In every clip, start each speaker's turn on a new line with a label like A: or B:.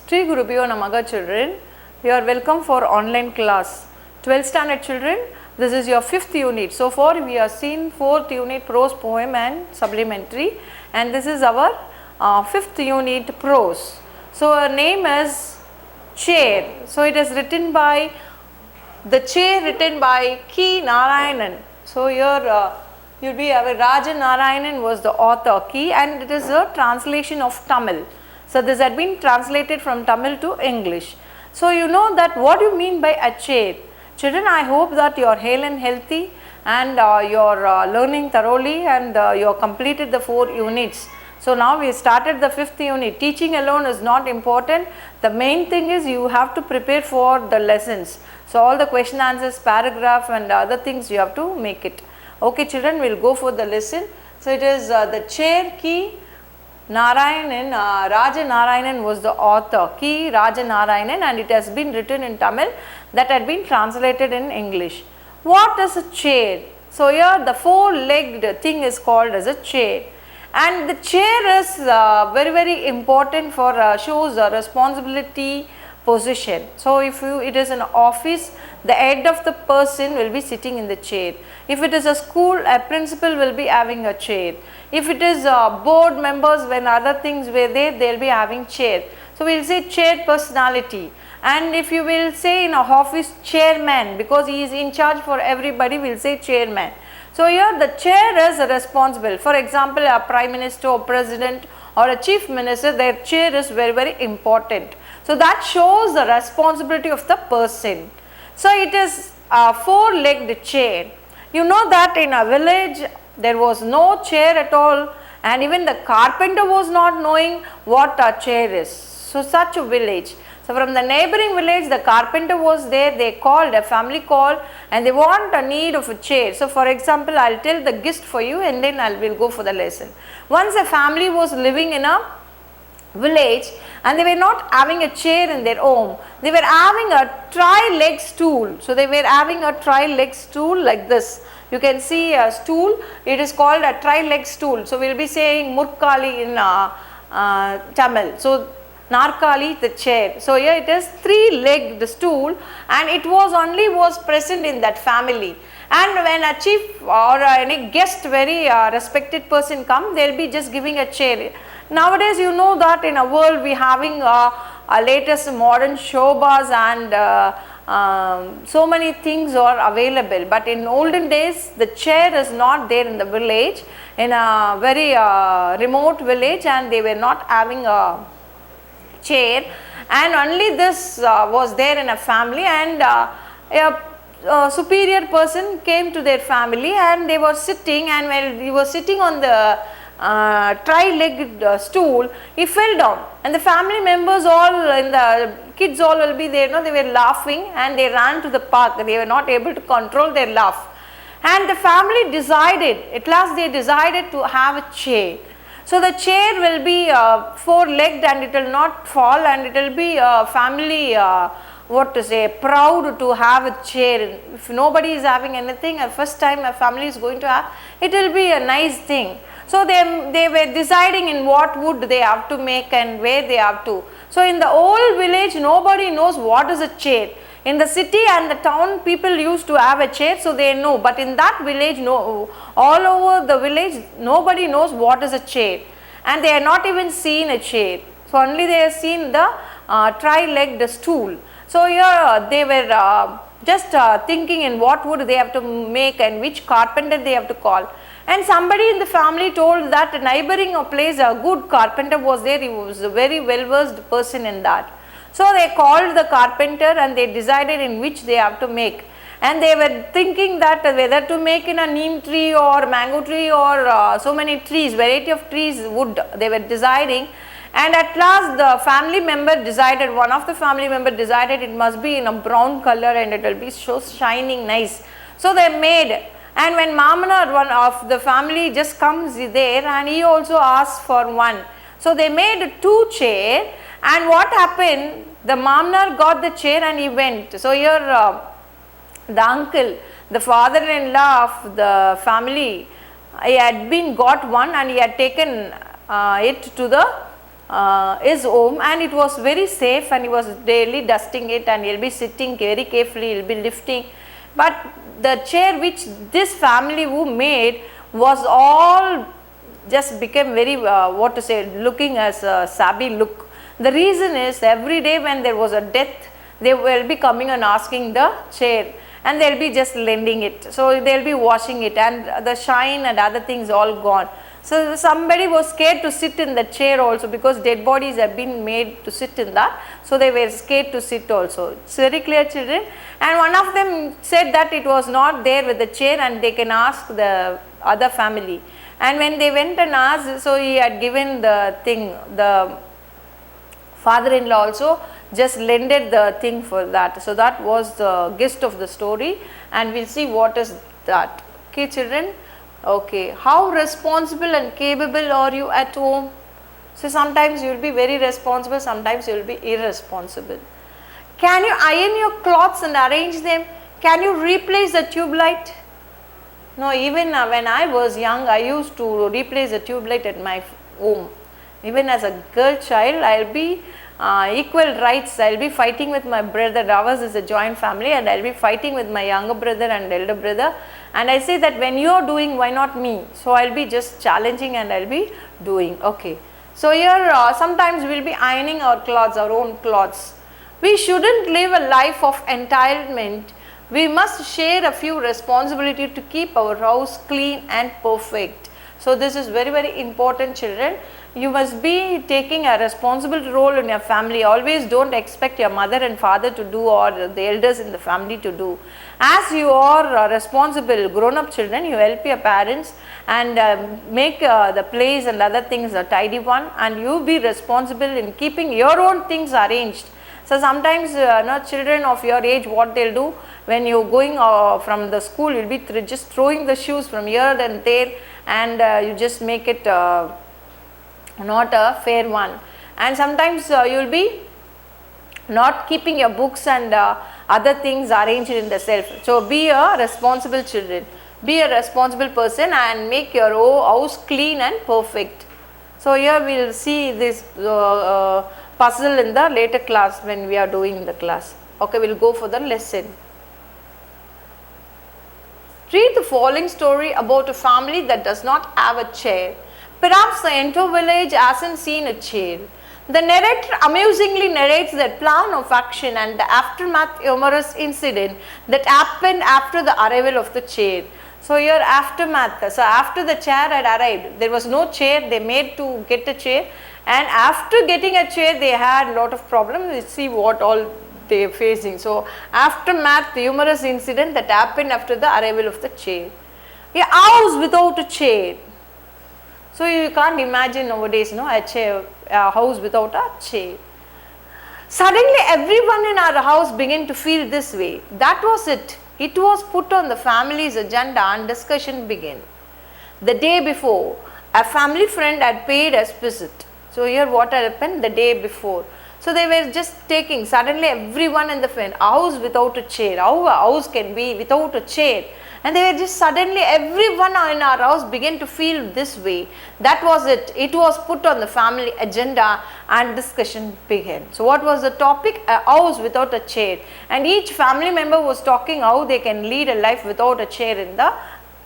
A: Sri Gurubhyo Namaha children, you are welcome for online class. 12th standard children, this is your 5th unit. So far we have seen 4th unit prose, poem and supplementary, and this is our 5th unit prose. So our name is Chair. So it is written by the Chair, written by K. Narayanan. So here you will be aware Raja Narayanan was the author, K, and it is a translation of Tamil. So this had been translated from Tamil to English. So you know that what you mean by a chair. Children, I hope that you are hale and healthy and you are learning thoroughly and you have completed the 4 units. So now we started the 5th unit. Teaching alone is not important. The main thing is you have to prepare for the lessons. So all the question answers, paragraph and other things you have to make it. Okay children, we will go for the lesson. So it is the chair K. Narayanan, Raja Narayanan was the author, K. Raja Narayanan, and it has been written in Tamil that had been translated in English. What is a chair? So here the 4-legged thing is called as a chair, and the chair is very important for shows responsibility, position. So if it is an office, the head of the person will be sitting in the chair. If it is a school, a principal will be having a chair. If it is board members, when other things were there, they will be having chair. So we will say chair personality. And if you will say in a office, chairman, because he is in charge for everybody, we will say chairman. So here the chair is responsible. For example, a prime minister or president or a chief minister, their chair is very important. So that shows the responsibility of the person. So it is a 4-legged chair. You know that in a village there was no chair at all, and even the carpenter was not knowing what a chair is. So such a village. So from the neighboring village, the carpenter was there, they called, a family called, and they want a need of a chair. So for example, I will tell the gist for you and then I will go for the lesson. Once a family was living in a village and they were not having a chair in their home, they were having a tri-leg stool. So they were having a tri-leg stool like this. You can see a stool, it is called a tri-leg stool. So we will be saying Murkali in Tamil. So Narkali, the chair. So here it is 3-legged stool, and it was present in that family. And when a chief or any guest, very respected person come, they will be just giving a chair. Nowadays you know that in a world we having a latest modern shobas and so many things are available, but in olden days the chair is not there in the village, in a very remote village, and they were not having a chair, and only this was there in a family, and a superior person came to their family and they were sitting, and when he was sitting on the tri-legged stool, he fell down, and the family members all and the kids all will be there, they were laughing and they ran to the park. They were not able to control their laugh, and the family decided, at last they decided to have a chair. So the chair will be 4-legged and it will not fall, and it will be family proud to have a chair. If nobody is having anything, first time a family is going to have, it will be a nice thing. So they were deciding in what wood they have to make and where they have to. So in the old village, nobody knows what is a chair. In the city and the town, people used to have a chair, so they know. But in that village, no, all over the village, nobody knows what is a chair, and they are not even seen a chair. So only they have seen the tri-legged stool. So here they were just thinking in what wood they have to make and which carpenter they have to call. And somebody in the family told that a neighboring place, a good carpenter was there. He was a very well-versed person in that. So they called the carpenter and they decided in which they have to make. And they were thinking that whether to make in a neem tree or mango tree or so many trees, variety of trees, wood, they were deciding. And at last the family member decided, one of the family member decided it must be in a brown color and it will be so shining nice. So they made. And when Mamanar, one of the family, just comes there and he also asked for one. So they made 2 chairs, and what happened, the Mamanar got the chair and he went. So here the uncle, the father-in-law of the family, he had been got one and he had taken it to the his home, and it was very safe, and he was daily dusting it, and he'll be sitting very carefully, he'll be lifting. But the chair which this family who made was all just became very what to say, looking as a shabby look. The reason is every day when there was a death, they will be coming and asking the chair, and they'll be just lending it. So they'll be washing it, and the shine and other things all gone. So somebody was scared to sit in the chair also, because dead bodies have been made to sit in that. So they were scared to sit also. It's very clear, children. And one of them said that it was not there with the chair, and they can ask the other family. And when they went and asked, so he had given the thing, the father-in-law also just lended the thing for that. So that was the gist of the story, and we'll see what is that. Okay, children. Okay, how responsible and capable are you at home? So sometimes you will be very responsible, sometimes you will be irresponsible. Can you iron your clothes and arrange them? Can you replace the tube light? No, even when I was young, I used to replace the tube light at my home. Even as a girl child, I'll be equal rights. I'll be fighting with my brother. Ours is a joint family, and I'll be fighting with my younger brother and elder brother. And I say that when you're doing, why not me? So I'll be just challenging, and I'll be doing. Okay. So here sometimes we'll be ironing our clothes, our own clothes. We shouldn't live a life of entitlement. We must share a few responsibility to keep our house clean and perfect. So this is very, very important, children. You must be taking a responsible role in your family. Always don't expect your mother and father to do, or the elders in the family to do. As you are responsible grown-up children, you help your parents and make the place and other things a tidy one, and you be responsible in keeping your own things arranged. So sometimes children of your age, what they'll do, when you're going from the school, you'll be just throwing the shoes from here and there, and you just make it not a fair one. And sometimes you'll be not keeping your books and other things arranged in the shelf. So be a responsible children, be a responsible person, and make your house clean and perfect. So here we will see this puzzle in the later class when we are doing the class. Okay, we will go for the lesson. Read the following story about a family that does not have a chair. Perhaps the entire village hasn't seen a chair. The narrator amusingly narrates the plan of action and the aftermath humorous incident that happened after the arrival of the chair. So here aftermath, so after the chair had arrived, there was no chair, they made to get a chair, and after getting a chair they had a lot of problems. We see what all they are facing. So aftermath, the humorous incident that happened after the arrival of the chair. A house without a chair. So you can't imagine nowadays, a house without a chair. Suddenly everyone in our house began to feel this way. That was it. It was put on the family's agenda and discussion began. The day before, a family friend had paid us visit. So here what had happened the day before. So they were just taking, suddenly everyone in the friend, a house without a chair. How a house can be without a chair? And they were just suddenly everyone in our house began to feel this way. That was it. It was put on the family agenda and discussion began. So what was the topic? A house without a chair. And each family member was talking how they can lead a life without a chair in the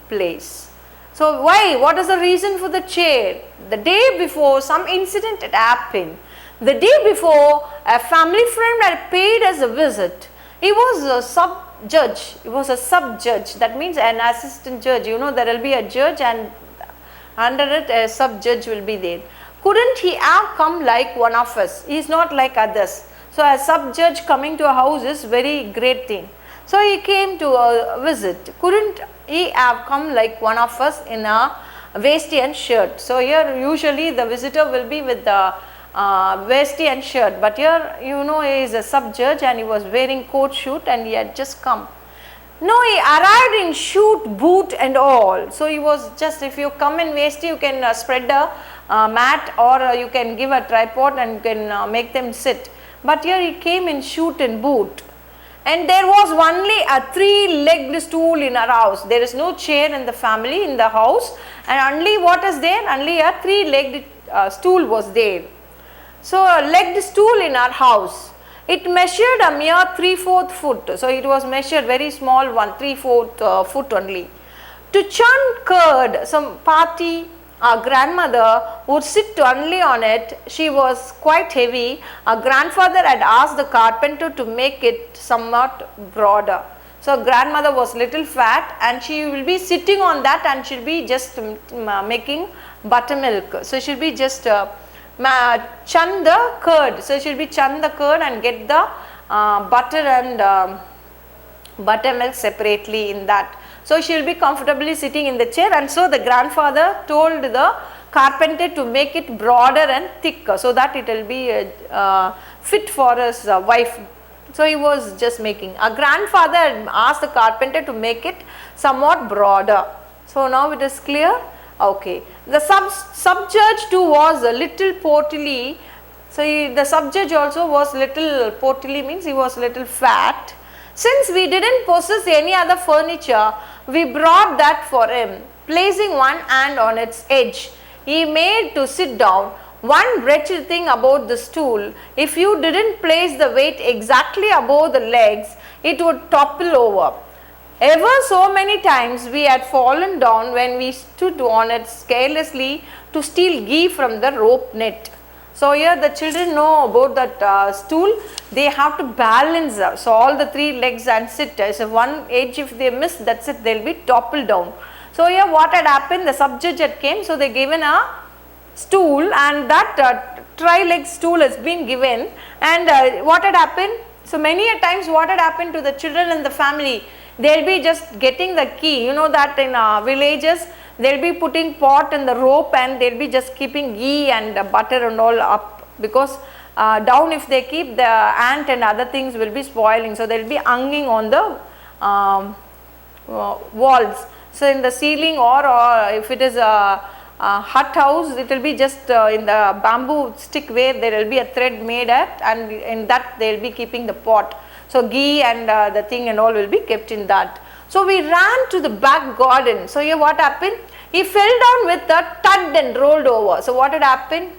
A: place. So why? What is the reason for the chair? The day before some incident had happened. The day before a family friend had paid us a visit. He was a sub-judge. He was a sub-judge. That means an assistant judge. You know, there will be a judge and under it a sub-judge will be there. Couldn't he have come like one of us? He is not like others. So a sub-judge coming to a house is very great thing. So he came to a visit. Couldn't he have come like one of us in a vesty and shirt? So here usually the visitor will be with the vesty and shirt, but here he is a sub-judge and he was wearing coat shoot and he had just come. No, he arrived in shoot, boot and all. So he was just, if you come in vesty, you can spread a mat or you can give a tripod and you can make them sit. But here he came in shoot and boot. And there was only a 3-legged stool in our house. There is no chair in the family, in the house, and only what is there? Only a 3-legged stool was there. So a legged stool in our house. It measured a mere 3/4 foot. So it was measured very small one, 3/4 foot only. To churn curd, some party, our grandmother would sit only on it. She was quite heavy. Our grandfather had asked the carpenter to make it somewhat broader. So grandmother was little fat and she will be sitting on that and she'll be just making buttermilk. So she'll be just churn the curd. So she'll be churn the curd and get the butter and buttermilk separately in that. So she will be comfortably sitting in the chair, and so the grandfather told the carpenter to make it broader and thicker so that it will be fit for his wife. So he was just making. A grandfather asked the carpenter to make it somewhat broader. So now it is clear. Okay. The sub-judge too was a little portly. So the sub-judge also was little portly, means he was little fat. Since we didn't possess any other furniture, we brought that for him. Placing one hand on its edge, he made to sit down. One wretched thing about the stool, if you didn't place the weight exactly above the legs, it would topple over. Ever so many times we had fallen down when we stood on it carelessly to steal ghee from the rope net. So here the children know about that stool. They have to balance, so all the three legs and sit. So one edge if they miss, that's it, they will be toppled down. So here what had happened, the sub-judge had came, so they given a stool, and that tri-leg stool has been given, and what had happened, so many a times what had happened to the children in the family, they will be just getting the key. You know that in villages, they will be putting pot in the rope and they will be just keeping ghee and butter and all up, because down if they keep, the ant and other things will be spoiling. So they will be hanging on the walls. So in the ceiling, or if it is a hut house, it will be just in the bamboo stick where there will be a thread made at, and in that they will be keeping the pot. So ghee and the thing and all will be kept in that. So we ran to the back garden. So here what happened? He fell down with a thud and rolled over. So what had happened?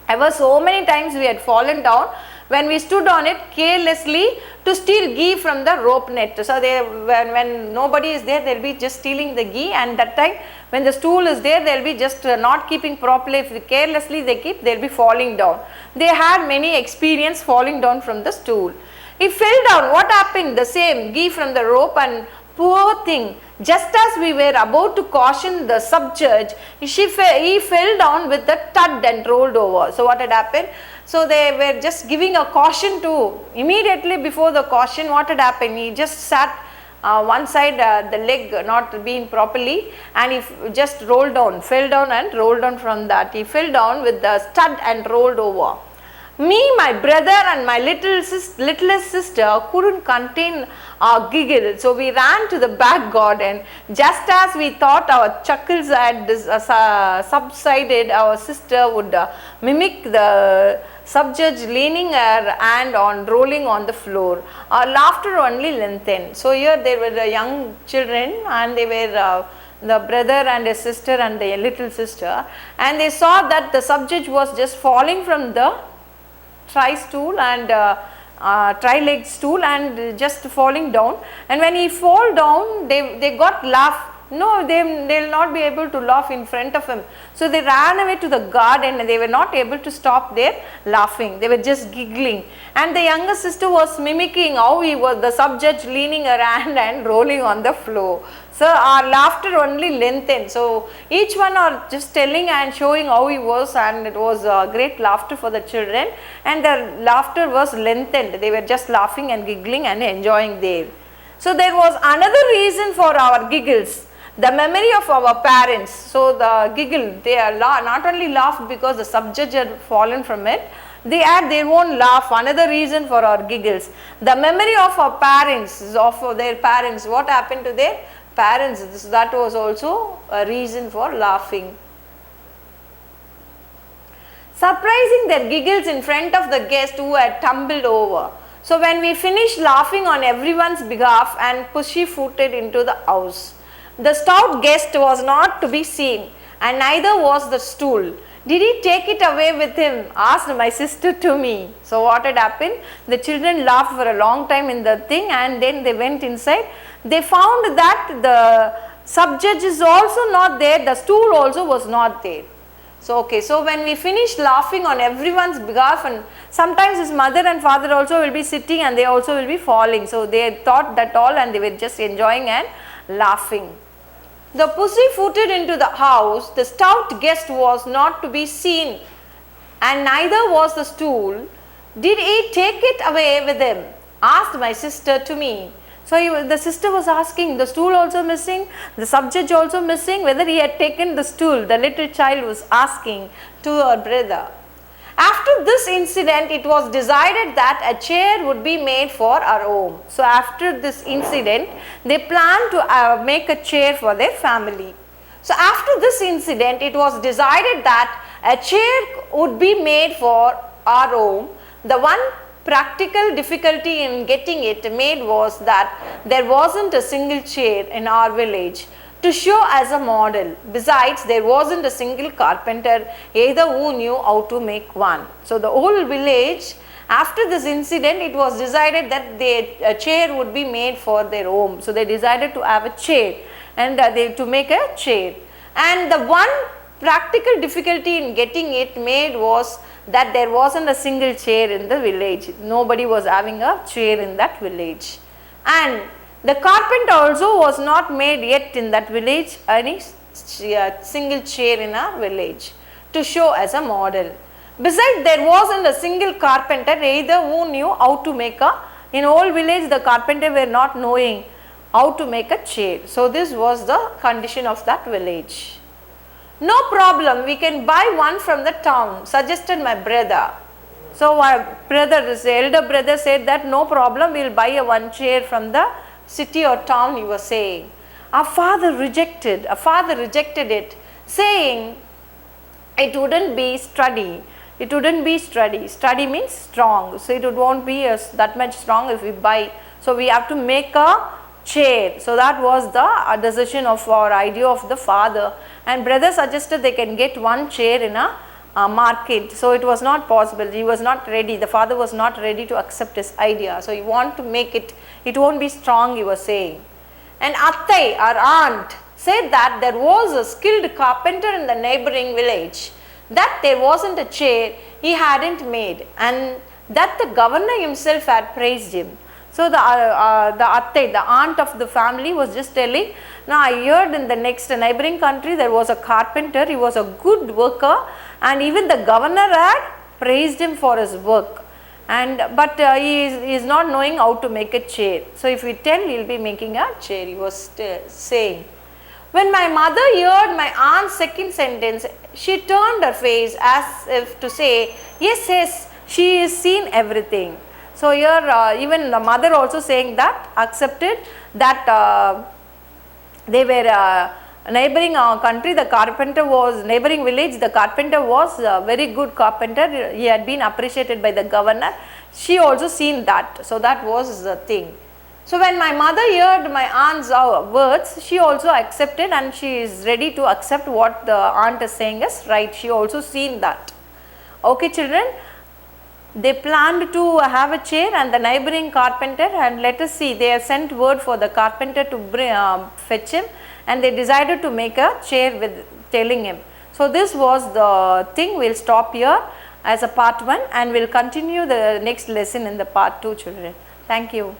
A: Ever so many times we had fallen down when we stood on it carelessly to steal ghee from the rope net. So they, when nobody is there, they will be just stealing the ghee, and that time when the stool is there, they will be just not keeping properly. If carelessly they keep, they will be falling down. They had many experience falling down from the stool. He fell down. What happened? The same, ghee from the rope, and poor thing, just as we were about to caution the sub-judge, he fell down with the thud and rolled over. So what had happened? So they were just giving a caution to, immediately before the caution, what had happened? He just sat one side, the leg not being properly, and he just rolled down, fell down and rolled down from that. He fell down with the thud and rolled over. Me, my brother and my littlest sister couldn't contain our giggle. So we ran to the back garden. Just as we thought our chuckles had subsided, our sister would mimic the sub-judge, leaning her hand on, rolling on the floor. Our laughter only lengthened. So here there were the young children, and they were the brother and his sister and the little sister, and they saw that the sub-judge was just falling from the tri-stool and tri-leg stool and just falling down, and when he fall down, they got laugh. No, they will not be able to laugh in front of him. So they ran away to the garden, and they were not able to stop their laughing. They were just giggling, and the younger sister was mimicking how he was, the sub-judge, leaning her hand and rolling on the floor. So our laughter only lengthened. So each one are just telling and showing how he was, and it was a great laughter for the children, and the laughter was lengthened. They were just laughing and giggling and enjoying there. So there was another reason for our giggles. The memory of our parents. So the giggle, they are not only laughed because the sub-judge had fallen from it, they had their own laugh. Another reason for our giggles. The memory of our parents, of their parents. What happened to their parents? That was also a reason for laughing. Surprising their giggles in front of the guest who had tumbled over. So when we finished laughing on everyone's behalf and pussyfooted into the house, the stout guest was not to be seen, and neither was the stool. Did he take it away with him? Asked my sister to me. So what had happened? The children laughed for a long time in the thing, and then they went inside. They found that the sub-judge is also not there, the stool also was not there. So okay, so when we finished laughing on everyone's behalf, and sometimes his mother and father also will be sitting and they also will be falling. So they thought that all and they were just enjoying and laughing. The pussy footed into the house, the stout guest was not to be seen, and neither was the stool. Did he take it away with him? Asked my sister to me. So the sister was asking, the stool also missing, the sub-judge also missing, whether he had taken the stool. The little child was asking to her brother. After this incident, it was decided that a chair would be made for our home. So after this incident, they planned to make a chair for their family. So after this incident, it was decided that a chair would be made for our home. The one practical difficulty in getting it made was that there wasn't a single chair in our village to show as a model. Besides, there wasn't a single carpenter either who knew how to make one. So the whole village, after this incident, it was decided that a chair would be made for their home. So they decided to have a chair and to make a chair. And the one practical difficulty in getting it made was that there wasn't a single chair in the village. Nobody was having a chair in that village. And the carpenter also was not made yet in that village, any single chair in a village to show as a model. Besides, there wasn't a single carpenter either who knew how to make in whole village the carpenter were not knowing how to make a chair. So this was the condition of that village. No problem, we can buy one from the town, suggested my brother. So our brother, his elder brother said that no problem, we will buy one chair from the city or town, he was saying. Our father rejected it, saying it wouldn't be sturdy. It wouldn't be sturdy. Sturdy means strong. So it won't be that much strong if we buy. So we have to make a chair. So that was the decision of our idea of the father. And brother suggested they can get one chair in a market. So it was not possible. He was not ready. The father was not ready to accept his idea. So he wanted to make it. It won't be strong, he was saying. And Attai, our aunt, said that there was a skilled carpenter in the neighboring village, that there wasn't a chair he hadn't made, and that the governor himself had praised him. So the Attai, the aunt of the family, was just telling, now I heard in the next neighboring country there was a carpenter, he was a good worker, and even the governor had praised him for his work. But he is not knowing how to make a chair. So if we tell, he will be making a chair, he was saying. When my mother heard my aunt's second sentence, she turned her face as if to say, yes, she has seen everything. So here even the mother also saying that, accepted that they were neighboring country, the carpenter was, neighboring village, the carpenter was a very good carpenter, he had been appreciated by the governor. She also seen that, so that was the thing. So when my mother heard my aunt's words, she also accepted, and she is ready to accept what the aunt is saying is right. She also seen that. Okay children, they planned to have a chair and the neighboring carpenter, and let us see, they have sent word for the carpenter to fetch him, and they decided to make a chair with telling him. So this was the thing. We will stop here as a part 1 and we will continue the next lesson in the part 2 children. Thank you.